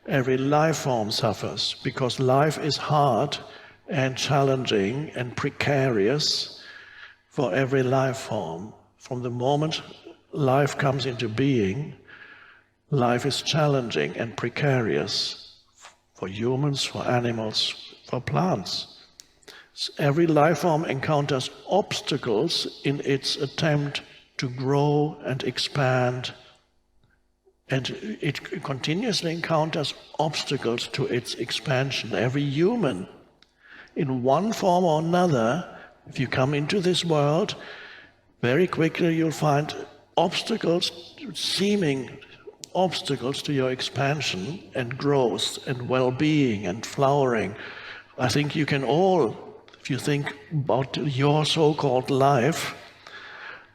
Every life form suffers because life is hard and challenging and precarious for every life form. From the moment life comes into being, life is challenging and precarious for humans, for animals, for plants. Every life form encounters obstacles in its attempt to grow and expand, and it continuously encounters obstacles to its expansion. Every human, in one form or another, if you come into this world, very quickly you'll find obstacles, seeming obstacles to your expansion and growth and well-being and flowering. I think you can all, if you think about your so-called life,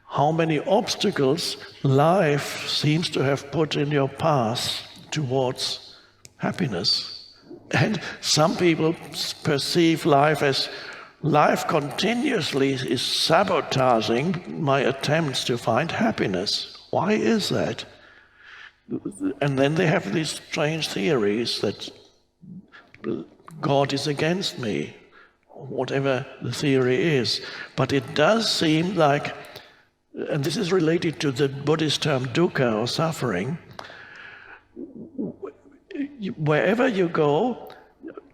how many obstacles life seems to have put in your path towards happiness. And some people perceive life as life continuously is sabotaging my attempts to find happiness. Why is that? And then they have these strange theories that God is against me, whatever the theory is. But it does seem like, and this is related to the Buddhist term dukkha or suffering, wherever you go,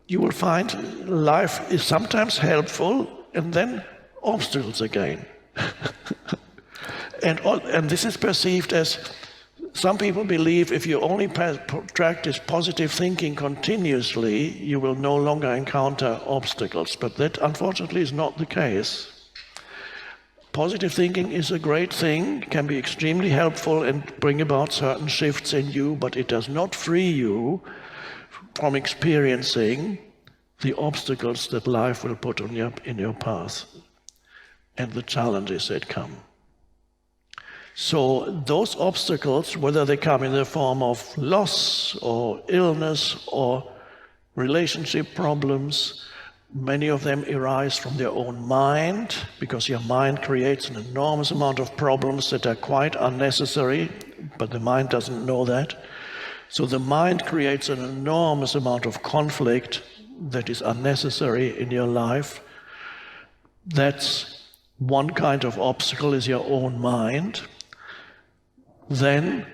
you will find life is sometimes helpful and then obstacles again. And this is perceived as, some people believe if you only practice positive thinking continuously, you will no longer encounter obstacles. But that unfortunately is not the case. Positive thinking is a great thing, can be extremely helpful and bring about certain shifts in you, but it does not free you from experiencing the obstacles that life will put on in your path and the challenges that come. So those obstacles, whether they come in the form of loss or illness or relationship problems, many of them arise from their own mind, because your mind creates an enormous amount of problems that are quite unnecessary, but the mind doesn't know that. So the mind creates an enormous amount of conflict that is unnecessary in your life. That's one kind of obstacle, is your own mind. Then,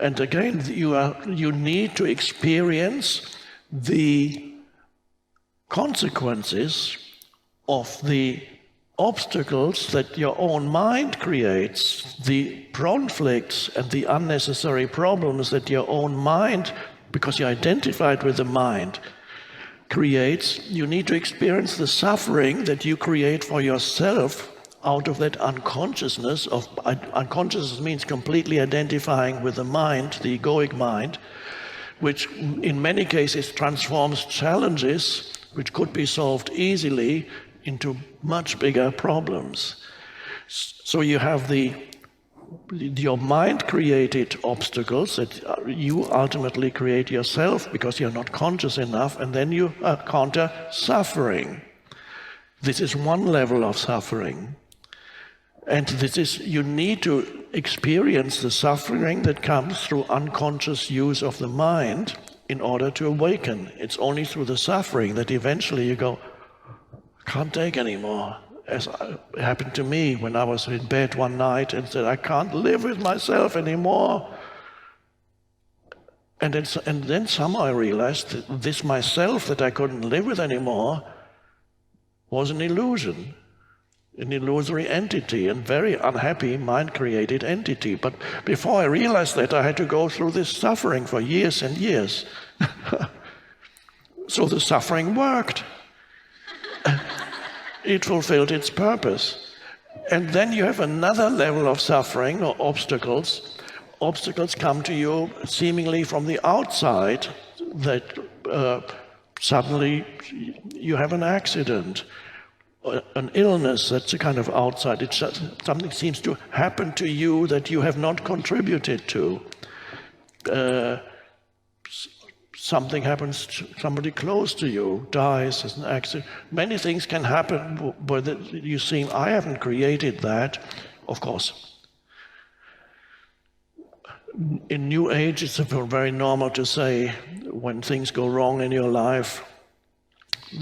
and again, you need to experience the consequences of the obstacles that your own mind creates, the conflicts and the unnecessary problems that your own mind, because you're identified with the mind, creates. You need to experience the suffering that you create for yourself out of that unconsciousness. Unconsciousness means completely identifying with the mind, the egoic mind, which in many cases transforms challenges which could be solved easily into much bigger problems. So you have your mind-created obstacles that you ultimately create yourself because you're not conscious enough, and then you encounter suffering. This is one level of suffering. And you need to experience the suffering that comes through unconscious use of the mind in order to awaken. It's only through the suffering that eventually you go, I can't take anymore. As it happened to me when I was in bed one night and said, I can't live with myself anymore. And then somehow I realized that this myself that I couldn't live with anymore was an illusion, an illusory entity, and very unhappy mind-created entity. But before I realized that, I had to go through this suffering for years and years. So the suffering worked. It fulfilled its purpose. And then you have another level of suffering or obstacles. Obstacles come to you seemingly from the outside, that suddenly you have an accident, an illness. That's a kind of outside. It's just something seems to happen to you that you have not contributed to. Something happens to somebody close to you, dies as an accident. Many things can happen where you seem, I haven't created that. Of course, in New Age, it's very normal to say, when things go wrong in your life,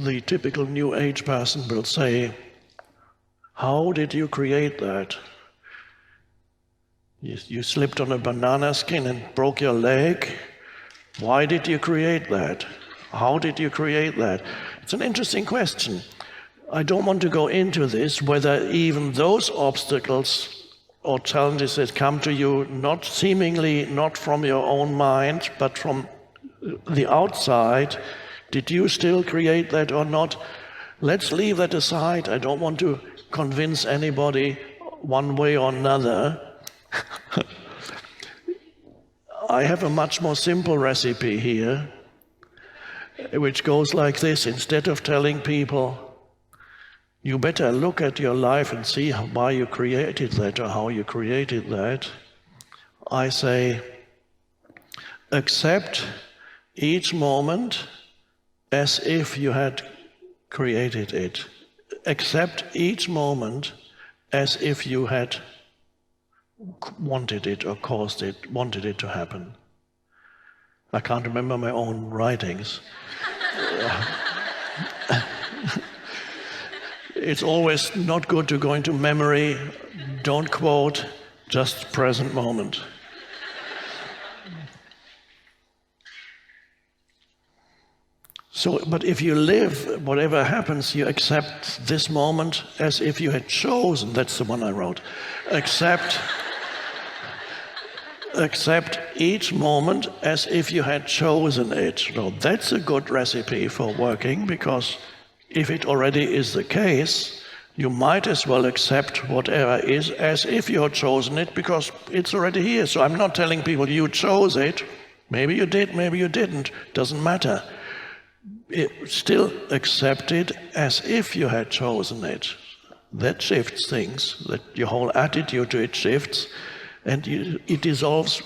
the typical New Age person will say, how did you create that? You slipped on a banana skin and broke your leg. Why did you create that? How did you create that? It's an interesting question. I don't want to go into this, whether even those obstacles or challenges that come to you, not seemingly not from your own mind, but from the outside, did you still create that or not? Let's leave that aside. I don't want to convince anybody one way or another. I have a much more simple recipe here, which goes like this. Instead of telling people, you better look at your life and see why you created that or how you created that, I say, accept each moment as if you had created it. Accept each moment as if you had wanted it or wanted it to happen. I can't remember my own writings. It's always not good to go into memory. Don't quote, just present moment. So, but if you live, whatever happens, you accept this moment as if you had chosen. That's the one I wrote. Accept each moment as if you had chosen it. So that's a good recipe for working, because if it already is the case, you might as well accept whatever is as if you had chosen it, because it's already here. So I'm not telling people you chose it. Maybe you did, maybe you didn't. Doesn't matter. Still accept it as if you had chosen it. That shifts things, that your whole attitude to it shifts, and it dissolves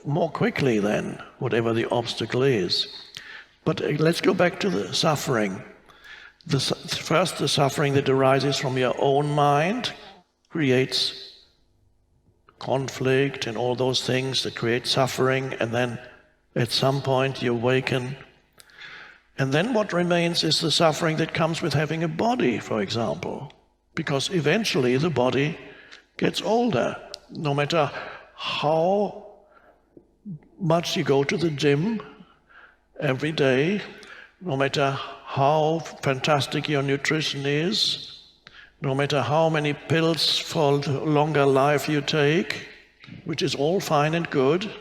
more quickly than whatever the obstacle is. But let's go back to the suffering. First, the suffering that arises from your own mind creates conflict and all those things that create suffering, and then at some point you awaken. And then what remains is the suffering that comes with having a body, for example, because eventually the body gets older. No matter how much you go to the gym every day, no matter how fantastic your nutrition is, no matter how many pills for longer life you take, which is all fine and good,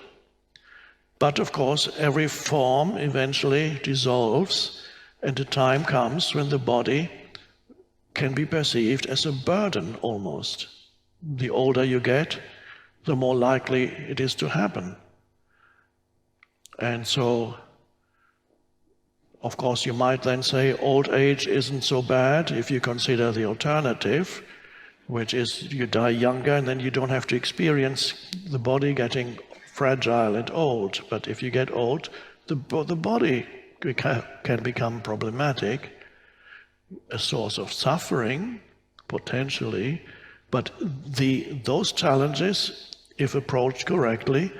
but of course every form eventually dissolves, and a time comes when the body can be perceived as a burden almost. The older you get, the more likely it is to happen. And so, of course, you might then say old age isn't so bad if you consider the alternative, which is you die younger and then you don't have to experience the body getting fragile and old. But if you get old, the body can become problematic, a source of suffering, potentially. But those challenges, if approached correctly,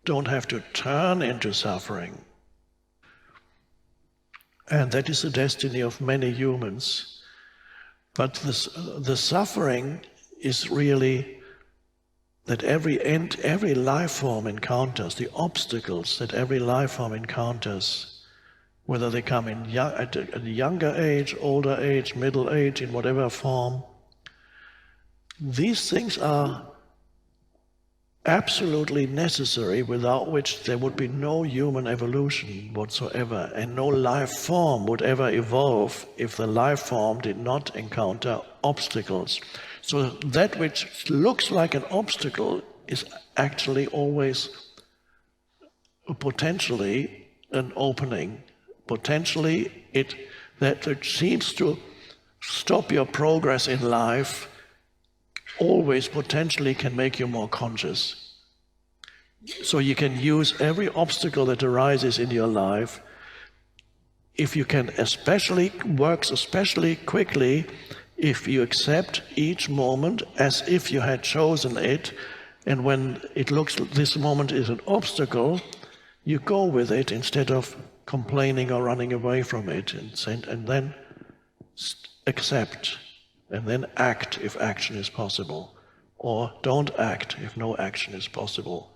don't have to turn into suffering. And that is the destiny of many humans. But the suffering is really that every life form encounters, the obstacles that every life form encounters, whether they come at a younger age, older age, middle age, in whatever form, these things are absolutely necessary, without which there would be no human evolution whatsoever, and no life form would ever evolve if the life form did not encounter obstacles. So that which looks like an obstacle is actually always potentially an opening. Potentially that which seems to stop your progress in life always potentially can make you more conscious. So you can use every obstacle that arises in your life, if you can works especially quickly, if you accept each moment as if you had chosen it, and when it looks this moment is an obstacle, you go with it instead of complaining or running away from it, and then accept, and then act if action is possible, or don't act if no action is possible.